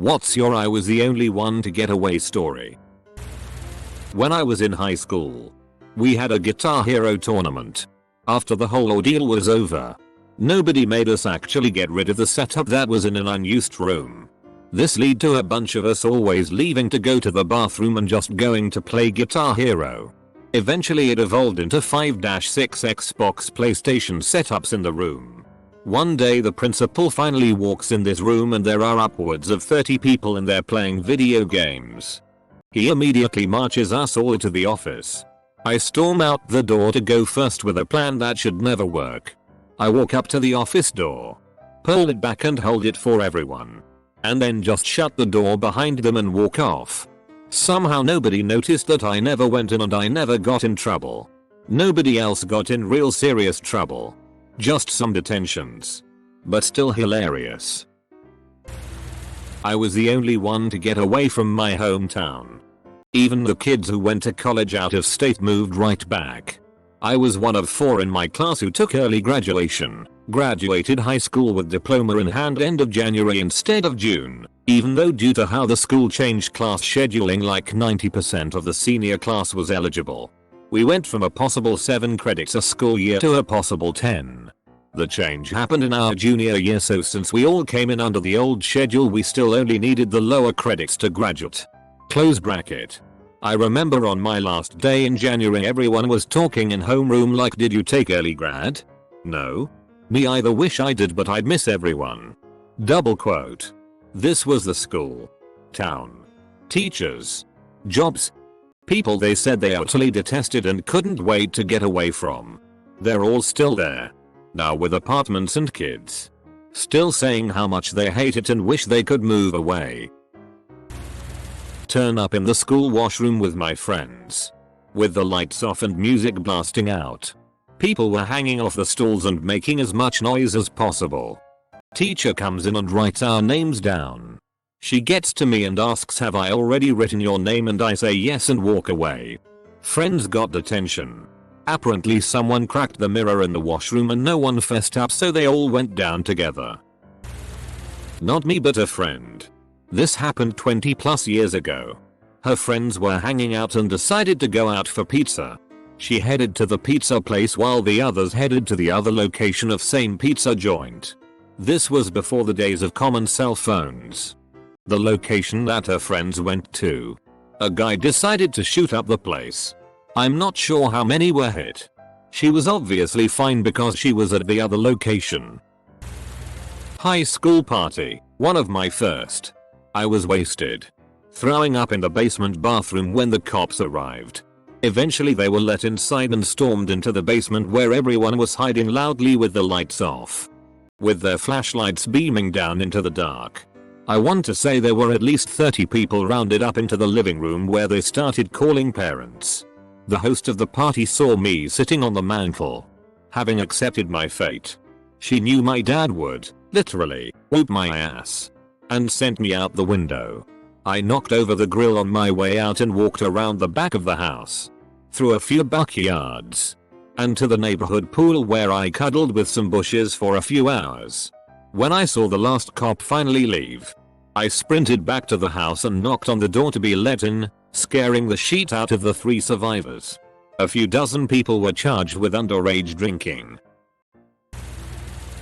What's your I was the only one to get away story? When I was in high school, we had a Guitar Hero tournament. After the whole ordeal was over, nobody made us actually get rid of the setup that was in an unused room. This led to a bunch of us always leaving to go to the bathroom and just going to play Guitar Hero. Eventually it evolved into 5-6 Xbox PlayStation setups in the room. One day the principal finally walks in this room and there are upwards of 30 people in there playing video games. He immediately marches us all to the office. I storm out the door to go first with a plan that should never work. I walk up to the office door, pull it back and hold it for everyone, and then just shut the door behind them and walk off. Somehow nobody noticed that I never went in and I never got in trouble. Nobody else got in real serious trouble. Just some detentions. But still hilarious. I was the only one to get away from my hometown. Even the kids who went to college out of state moved right back. I was one of 4 in my class who took early graduation, graduated high school with diploma in hand end of January instead of June, even though due to how the school changed class scheduling like 90% of the senior class was eligible. We went from a possible 7 credits a school year to a possible 10. The change happened in our junior year, so since we all came in under the old schedule we still only needed the lower credits to graduate. Close bracket. I remember on my last day in January everyone was talking in homeroom like, did you take early grad? No. Me either, wish I did but I'd miss everyone. Double quote. This was the school, town, teachers, jobs, people they said they utterly detested and couldn't wait to get away from. They're all still there. Now with apartments and kids. Still saying how much they hate it and wish they could move away. Turn up in the school washroom with my friends. With the lights off and music blasting out. People were hanging off the stalls and making as much noise as possible. Teacher comes in and writes our names down. She gets to me and asks, have I already written your name, and I say yes and walk away. Friends got detention. Apparently someone cracked the mirror in the washroom and no one fessed up, so they all went down together. Not me but a friend. This happened 20 plus years ago. Her friends were hanging out and decided to go out for pizza. She headed to the pizza place while the others headed to the other location of same pizza joint. This was before the days of common cell phones. The location that her friends went to, a guy decided to shoot up the place. I'm not sure how many were hit. She was obviously fine because she was at the other location. High school party, one of my first. I was wasted, throwing up in the basement bathroom when the cops arrived. Eventually they were let inside and stormed into the basement where everyone was hiding loudly with the lights off, with their flashlights beaming down into the dark. I want to say there were at least 30 people rounded up into the living room where they started calling parents. The host of the party saw me sitting on the mantle, having accepted my fate. She knew my dad would, literally, whoop my ass, and sent me out the window. I knocked over the grill on my way out and walked around the back of the house, through a few backyards, and to the neighborhood pool where I cuddled with some bushes for a few hours. When I saw the last cop finally leave, I sprinted back to the house and knocked on the door to be let in, scaring the shit out of the 3 survivors. A few dozen people were charged with underage drinking.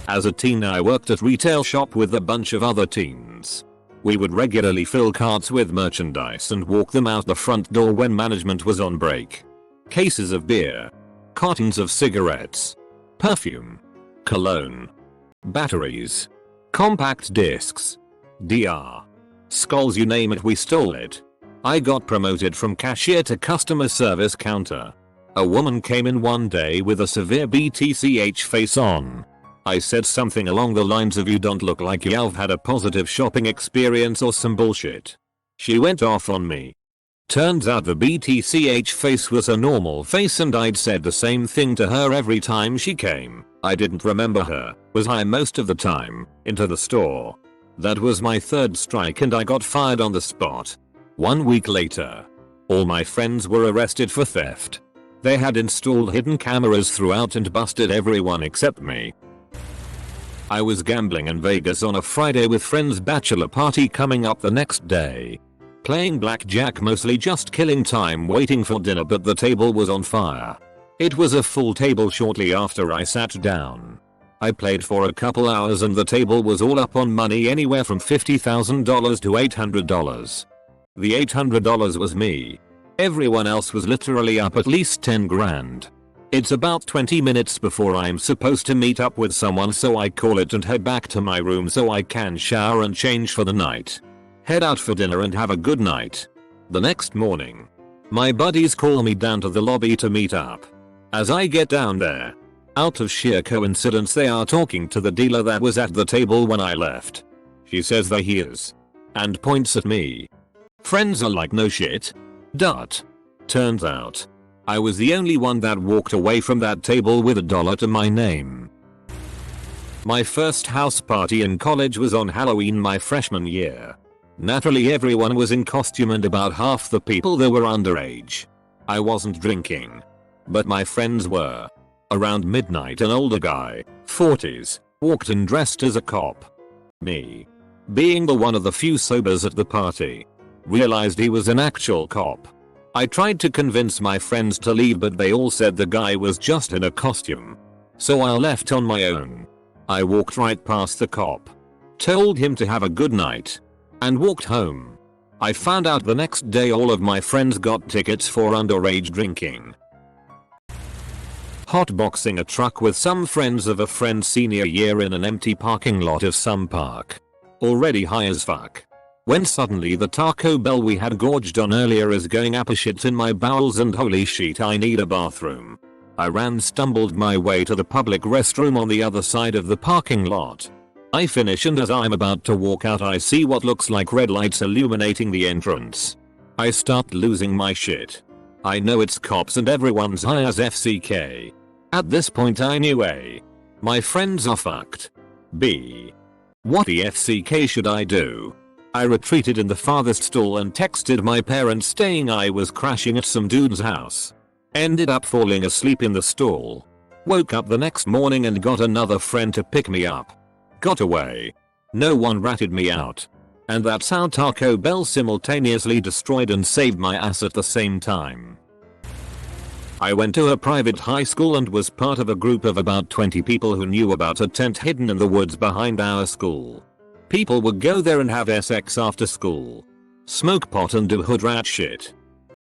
As a teen I worked at retail shop with a bunch of other teens. We would regularly fill carts with merchandise and walk them out the front door when management was on break. Cases of beer, cartons of cigarettes, perfume, cologne, batteries, compact discs, DR, skulls, you name it, we stole it. I got promoted from cashier to customer service counter. A woman came in one day with a severe BTCH face on. I said something along the lines of, you don't look like you've had a positive shopping experience or some bullshit. She went off on me. Turns out the BTCH face was a normal face and I'd said the same thing to her every time she came. I didn't remember her, was high most of the time, into the store. That was my 3rd strike and I got fired on the spot. 1 week later, all my friends were arrested for theft. They had installed hidden cameras throughout and busted everyone except me. I was gambling in Vegas on a Friday with friends' bachelor party coming up the next day. Playing blackjack, mostly just killing time waiting for dinner, but the table was on fire. It was a full table shortly after I sat down. I played for a couple hours and the table was all up on money, anywhere from $50,000 to $800. The $800 was me. Everyone else was literally up at least 10 grand. It's about 20 minutes before I'm supposed to meet up with someone, so I call it and head back to my room so I can shower and change for the night. Head out for dinner and have a good night. The next morning, my buddies call me down to the lobby to meet up. As I get down there, out of sheer coincidence they are talking to the dealer that was at the table when I left. She says that he is. And points at me. Friends are like, no shit. Turns out, I was the only one that walked away from that table with $1 to my name. My first house party in college was on Halloween my freshman year. Naturally everyone was in costume and about half the people there were underage. I wasn't drinking, but my friends were. Around midnight an older guy, 40s, walked in dressed as a cop. Me, being the one of the few sobers at the party, realized he was an actual cop. I tried to convince my friends to leave, but they all said the guy was just in a costume. So I left on my own. I walked right past the cop, told him to have a good night, and walked home. I found out the next day all of my friends got tickets for underage drinking. Hotboxing a truck with some friends of a friend senior year in an empty parking lot of some park. Already high as fuck. When suddenly the Taco Bell we had gorged on earlier is going apeshit in my bowels and holy shit, I need a bathroom. I stumbled my way to the public restroom on the other side of the parking lot. I finish and as I'm about to walk out I see what looks like red lights illuminating the entrance. I start losing my shit. I know it's cops and everyone's high as FCK. At this point I knew A, my friends are fucked. B, what the FCK should I do? I retreated in the farthest stall and texted my parents saying I was crashing at some dude's house. Ended up falling asleep in the stall. Woke up the next morning and got another friend to pick me up. Got away. No one ratted me out. And that's how Taco Bell simultaneously destroyed and saved my ass at the same time. I went to a private high school and was part of a group of about 20 people who knew about a tent hidden in the woods behind our school. People would go there and have sex after school, smoke pot and do hood rat shit.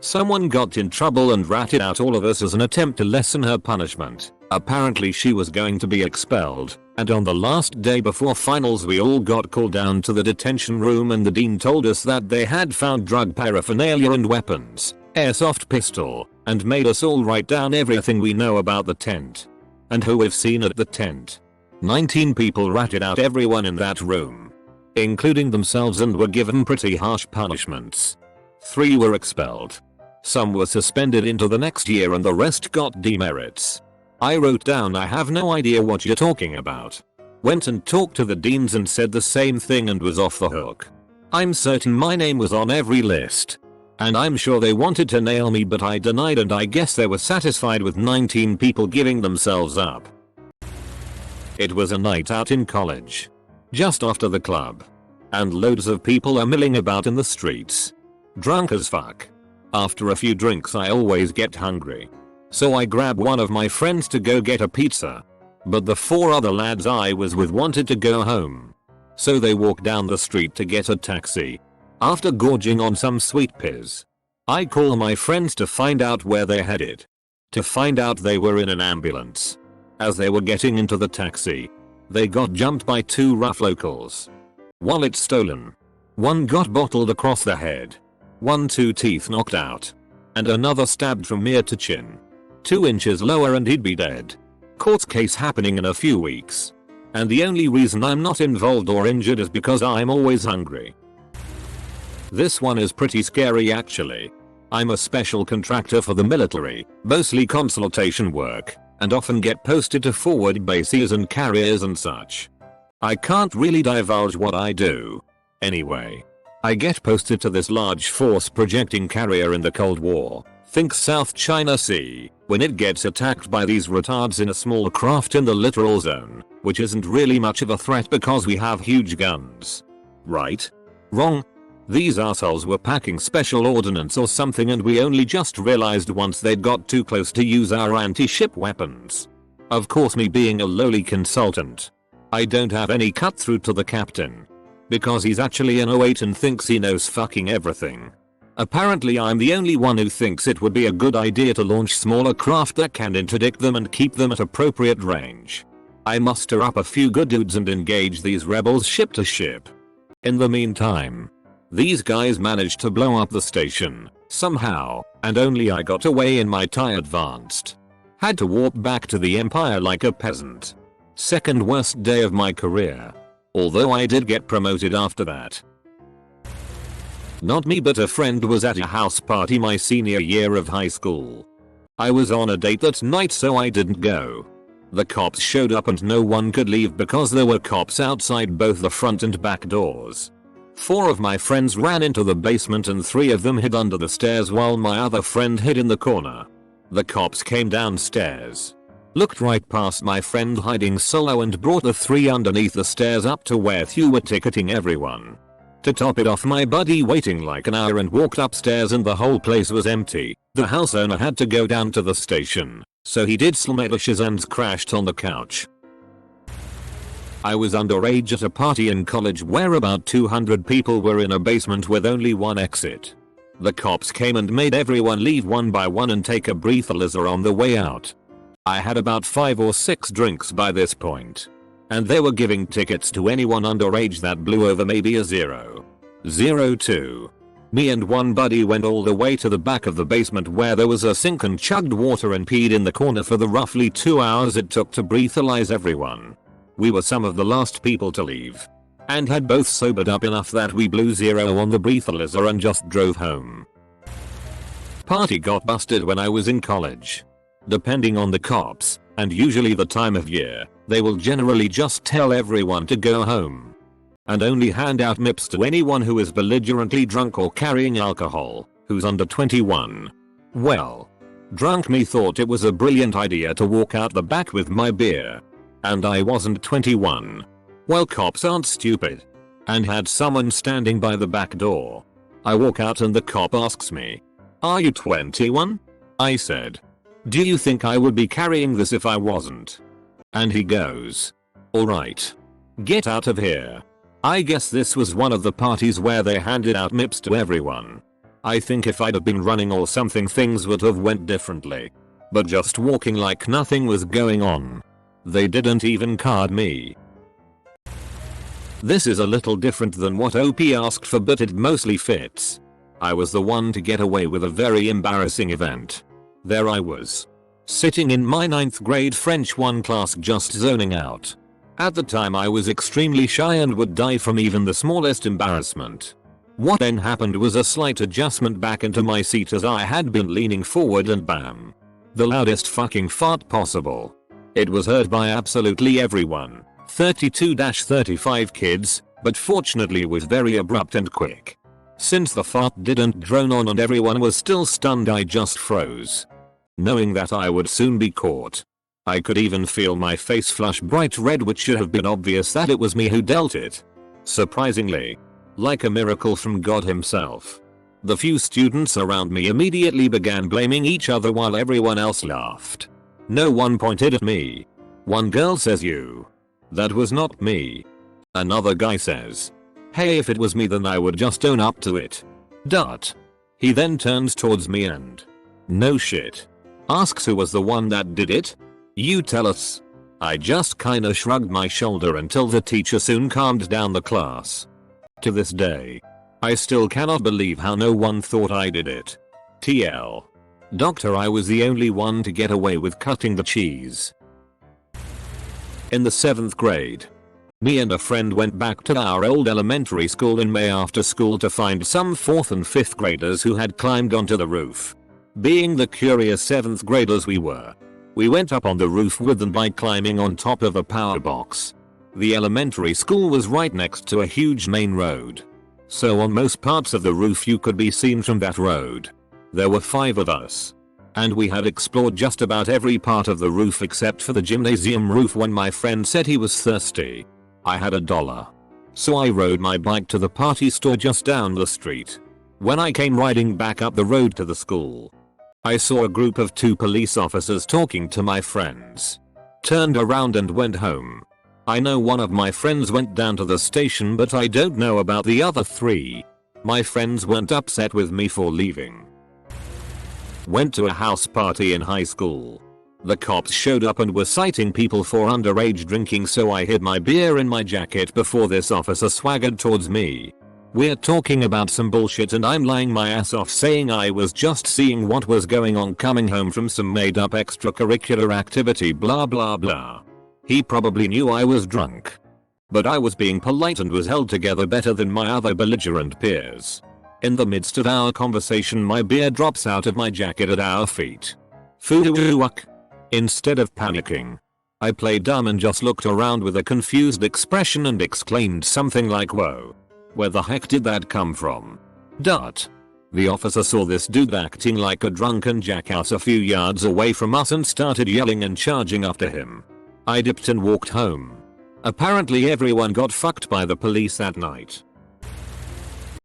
Someone got in trouble and ratted out all of us as an attempt to lessen her punishment. Apparently she was going to be expelled, and on the last day before finals we all got called down to the detention room and the dean told us that they had found drug paraphernalia and weapons, airsoft pistol, and made us all write down everything we know about the tent and who we've seen at the tent. 19 people ratted out everyone in that room, including themselves, and were given pretty harsh punishments. 3 were expelled. Some were suspended into the next year and the rest got demerits. I wrote down I have no idea what you're talking about. Went and talked to the deans and said the same thing and was off the hook. I'm certain my name was on every list. And I'm sure they wanted to nail me, but I denied, and I guess they were satisfied with 19 people giving themselves up. It was a night out in college, just after the club, and loads of people are milling about in the streets, drunk as fuck. After a few drinks I always get hungry, so I grab one of my friends to go get a pizza, but the 4 other lads I was with wanted to go home, so they walked down the street to get a taxi. After gorging on some sweet piz, I call my friends to find out where they're headed. To find out they were in an ambulance. As they were getting into the taxi, they got jumped by 2 rough locals. Wallet stolen. 1 got bottled across the head. 1 2 teeth knocked out. And another stabbed from ear to chin. 2 inches lower and he'd be dead. Court case happening in a few weeks. And the only reason I'm not involved or injured is because I'm always hungry. This one is pretty scary actually. I'm a special contractor for the military, mostly consultation work, and often get posted to forward bases and carriers and such. I can't really divulge what I do. Anyway, I get posted to this large force projecting carrier in the Cold War, think South China Sea, when it gets attacked by these retards in a small craft in the littoral zone, which isn't really much of a threat because we have huge guns. Right? Wrong? These assholes were packing special ordnance or something and we only just realized once they'd got too close to use our anti-ship weapons. Of course, me being a lowly consultant, I don't have any cut through to the captain. Because he's actually an 08 and thinks he knows fucking everything. Apparently I'm the only one who thinks it would be a good idea to launch smaller craft that can interdict them and keep them at appropriate range. I muster up a few good dudes and engage these rebels ship to ship. In the meantime, these guys managed to blow up the station, somehow, and only I got away in my TIE Advanced. Had to warp back to the Empire like a peasant. Second worst day of my career. Although I did get promoted after that. Not me, but a friend was at a house party my senior year of high school. I was on a date that night so I didn't go. The cops showed up and no one could leave because there were cops outside both the front and back doors. 4 of my friends ran into the basement and 3 of them hid under the stairs while my other friend hid in the corner. The cops came downstairs, looked right past my friend hiding solo and brought the 3 underneath the stairs up to where Thew were ticketing everyone. To top it off, my buddy waiting like an hour and walked upstairs and the whole place was empty. The house owner had to go down to the station, so he did slamedishes and crashed on the couch. I was underage at a party in college where about 200 people were in a basement with only one exit. The cops came and made everyone leave one by one and take a breathalyzer on the way out. I had about 5 or 6 drinks by this point. And they were giving tickets to anyone underage that blew over maybe a 0. 02. Me and one buddy went all the way to the back of the basement where there was a sink and chugged water and peed in the corner for the roughly 2 hours it took to breathalyze everyone. We were some of the last people to leave. And had both sobered up enough that we blew 0 on the breathalyzer and just drove home. Party got busted when I was in college. Depending on the cops, and usually the time of year, they will generally just tell everyone to go home. And only hand out MIPs to anyone who is belligerently drunk or carrying alcohol, who's under 21. Well, drunk me thought it was a brilliant idea to walk out the back with my beer. And I wasn't 21. Well, cops aren't stupid. And had someone standing by the back door. I walk out and the cop asks me, "Are you 21? I said, "Do you think I would be carrying this if I wasn't?" And he goes, "Alright. Get out of here." I guess this was one of the parties where they handed out MIPs to everyone. I think if I'd have been running or something things would have went differently. But just walking like nothing was going on. They didn't even card me. This is a little different than what OP asked for, but it mostly fits. I was the one to get away with a very embarrassing event. There I was, sitting in my 9th grade French 1 class just zoning out. At the time I was extremely shy and would die from even the smallest embarrassment. What then happened was a slight adjustment back into my seat as I had been leaning forward and bam. The loudest fucking fart possible. It was heard by absolutely everyone, 32-35 kids, but fortunately was very abrupt and quick. Since the fart didn't drone on and everyone was still stunned, I just froze. Knowing that I would soon be caught. I could even feel my face flush bright red, which should have been obvious that it was me who dealt it. Surprisingly, like a miracle from God himself, the few students around me immediately began blaming each other while everyone else laughed. No one pointed at me. One girl says, "You. That was not me." Another guy says, "Hey, if it was me then I would just own up to it." Dot. He then turns towards me and, no shit, asks who was the one that did it. "You tell us." I just kinda shrugged my shoulder until the teacher soon calmed down the class. To this day, I still cannot believe how no one thought I did it. TL. Doctor, I was the only one to get away with cutting the cheese. In the 7th grade, me and a friend went back to our old elementary school in May after school to find some 4th and 5th graders who had climbed onto the roof. Being the curious 7th graders we were, we went up on the roof with them by climbing on top of a power box. The elementary school was right next to a huge main road. So on most parts of the roof you could be seen from that road. There were 5 of us. and we had explored just about every part of the roof except for the gymnasium roof when my friend said he was thirsty. I had $1. So I rode my bike to the party store just down the street. When I came riding back up the road to the school, I saw a group of 2 police officers talking to my friends. Turned around and went home. I know one of my friends went down to the station, but I don't know about the other 3. My friends weren't upset with me for leaving. Went to a house party in high school. The cops showed up and were citing people for underage drinking, so I hid my beer in my jacket before this officer swaggered towards me. We're talking about some bullshit and I'm lying my ass off saying I was just seeing what was going on coming home from some made up extracurricular activity blah blah blah. He probably knew I was drunk. But I was being polite and was held together better than my other belligerent peers. In the midst of our conversation my beer drops out of my jacket at our feet. Fuck. Instead of panicking, I played dumb and just looked around with a confused expression and exclaimed something like whoa. Where the heck did that come from? The officer saw this dude acting like a drunken jackass a few yards away from us and started yelling and charging after him. I dipped and walked home. Apparently everyone got fucked by the police that night.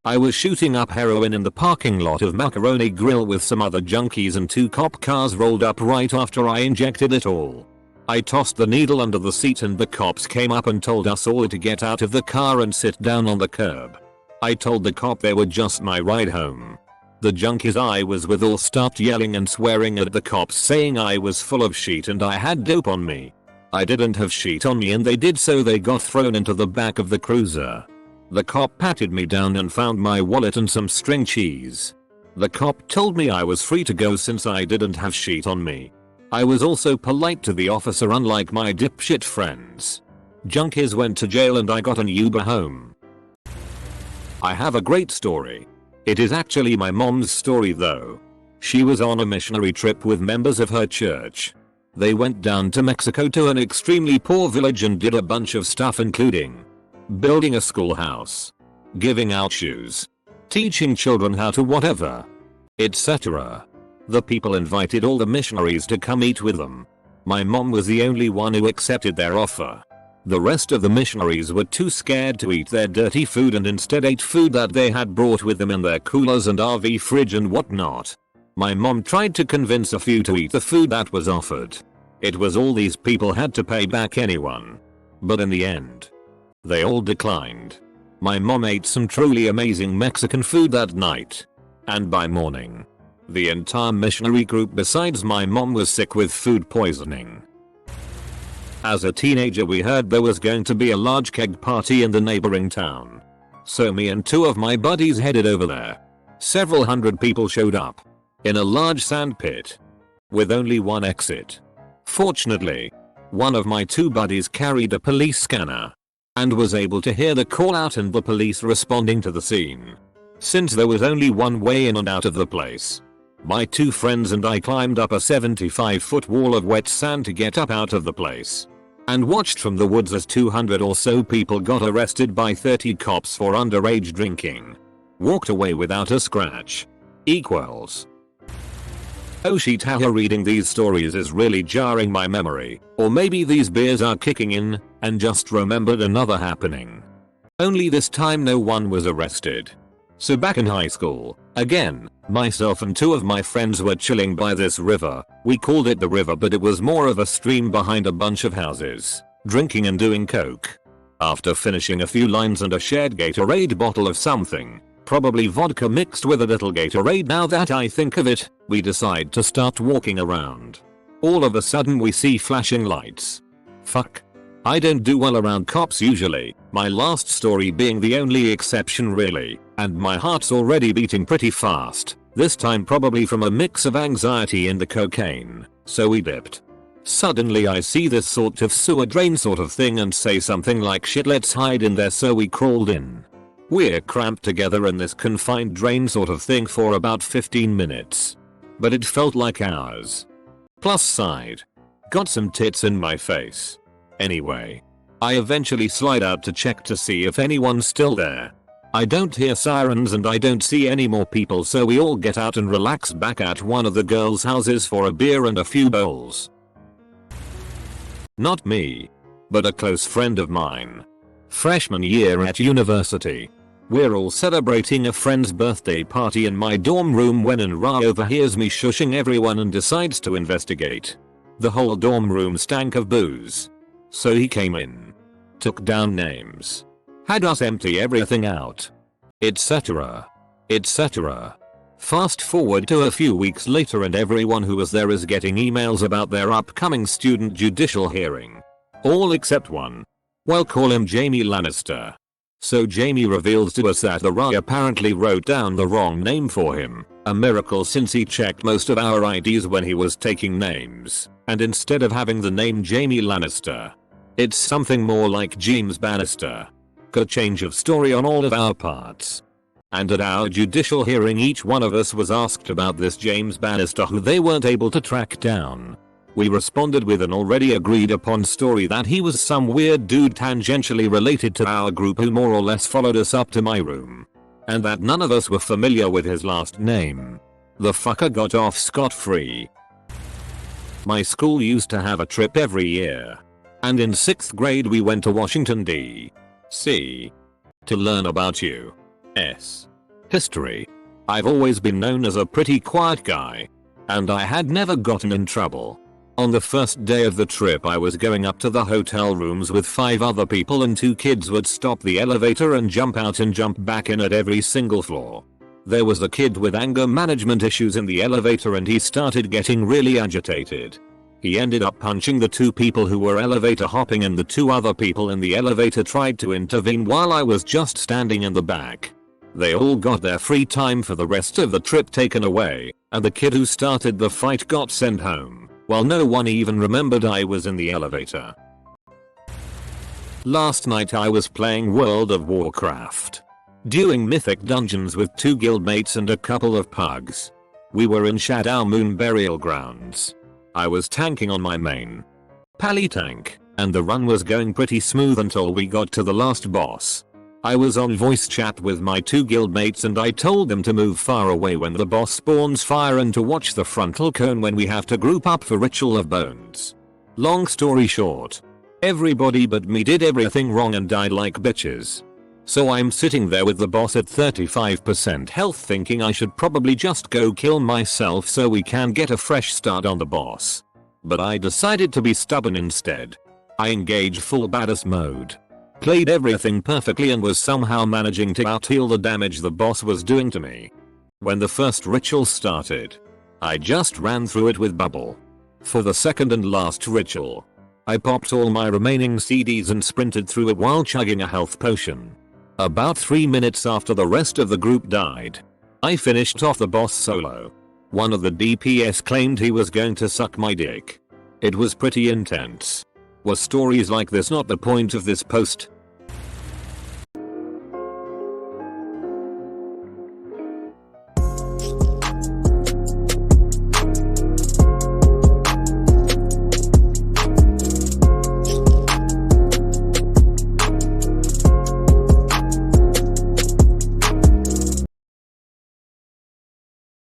I was shooting up heroin in the parking lot of Macaroni Grill with some other junkies and 2 cop cars rolled up right after I injected it all. I tossed the needle under the seat and the cops came up and told us all to get out of the car and sit down on the curb. I told the cop they were just my ride home. The junkies I was with all stopped yelling and swearing at the cops saying I was full of shit and I had dope on me. I didn't have shit on me and they did, so they got thrown into the back of the cruiser. The cop patted me down and found my wallet and some string cheese. The cop told me I was free to go since I didn't have shit on me. I was also polite to the officer unlike my dipshit friends. Junkies went to jail and I got an Uber home. I have a great story. It is actually my mom's story though. She was on a missionary trip with members of her church. They went down to Mexico to an extremely poor village and did a bunch of stuff including building a schoolhouse, giving out shoes, teaching children how to whatever, etc. The people invited all the missionaries to come eat with them. My mom was the only one who accepted their offer. The rest of the missionaries were too scared to eat their dirty food and instead ate food that they had brought with them in their coolers and RV fridge and whatnot. My mom tried to convince a few to eat the food that was offered. It was all these people had to pay back anyone. But in the end, they all declined. My mom ate some truly amazing Mexican food that night. And by morning, the entire missionary group besides my mom was sick with food poisoning. As a teenager we heard there was going to be a large keg party in the neighboring town. So me and 2 of my buddies headed over there. Several hundred people showed up. In a large sand pit. With only one exit. Fortunately, one of my 2 buddies carried a police scanner. And was able to hear the call out and the police responding to the scene. Since there was only one way in and out of the place, my 2 friends and I climbed up a 75-foot wall of wet sand to get up out of the place. And watched from the woods as 200 or so people got arrested by 30 cops for underage drinking. Walked away without a scratch. Equals. Oh shit, how reading these stories is really jarring my memory. Or maybe these beers are kicking in, and just remembered another happening. Only this time no one was arrested. So back in high school, again, myself and 2 of my friends were chilling by this river. We called it the river but it was more of a stream behind a bunch of houses, drinking and doing coke. After finishing a few lines and a shared Gatorade bottle of something, probably vodka mixed with a little Gatorade now that I think of it, we decide to start walking around. All of a sudden we see flashing lights. Fuck. I don't do well around cops usually, my last story being the only exception really, and my heart's already beating pretty fast, this time probably from a mix of anxiety and the cocaine, so we dipped. Suddenly I see this sort of sewer drain sort of thing and say something like shit, let's hide in there, so we crawled in. We're cramped together in this confined drain sort of thing for about 15 minutes. But it felt like hours. Plus side. Got some tits in my face. Anyway, I eventually slide out to check to see if anyone's still there. I don't hear sirens and I don't see any more people, so we all get out and relax back at one of the girls' houses for a beer and a few bowls. Not me, but a close friend of mine. Freshman year at university. We're all celebrating a friend's birthday party in my dorm room when Ra overhears me shushing everyone and decides to investigate. The whole dorm room stank of booze. So he came in, took down names, had us empty everything out, etc. etc. Fast forward to a few weeks later and everyone who was there is getting emails about their upcoming student judicial hearing. All except one. We'll call him Jamie Lannister. So Jamie reveals to us that the Ra apparently wrote down the wrong name for him, a miracle since he checked most of our IDs when he was taking names, and instead of having the name Jamie Lannister, it's something more like James Bannister. A change of story on all of our parts. And at our judicial hearing each one of us was asked about this James Bannister who they weren't able to track down. We responded with an already agreed upon story that he was some weird dude tangentially related to our group who more or less followed us up to my room. And that none of us were familiar with his last name. The fucker got off scot-free. My school used to have a trip every year. And in 6th grade we went to Washington D.C. to learn about U.S. history. I've always been known as a pretty quiet guy. And I had never gotten in trouble. On the first day of the trip I was going up to the hotel rooms with 5 other people and 2 kids would stop the elevator and jump out and jump back in at every single floor. There was a kid with anger management issues in the elevator and he started getting really agitated. He ended up punching the 2 people who were elevator hopping and the 2 other people in the elevator tried to intervene while I was just standing in the back. They all got their free time for the rest of the trip taken away, and the kid who started the fight got sent home, while no one even remembered I was in the elevator. Last night I was playing World of Warcraft. Doing mythic dungeons with 2 guildmates and a couple of pugs. We were in Shadow Moon Burial Grounds. I was tanking on my main pally tank, and the run was going pretty smooth until we got to the last boss. I was on voice chat with my 2 guildmates and I told them to move far away when the boss spawns fire and to watch the frontal cone when we have to group up for Ritual of Bones. Long story short, everybody but me did everything wrong and died like bitches. So I'm sitting there with the boss at 35% health thinking I should probably just go kill myself so we can get a fresh start on the boss. But I decided to be stubborn instead. I engaged full badass mode. Played everything perfectly and was somehow managing to out-heal the damage the boss was doing to me. When the first ritual started, I just ran through it with bubble. For the second and last ritual, I popped all my remaining CDs and sprinted through it while chugging a health potion. About 3 minutes after the rest of the group died, I finished off the boss solo. One of the DPS claimed he was going to suck my dick. It was pretty intense. Were stories like this not the point of this post?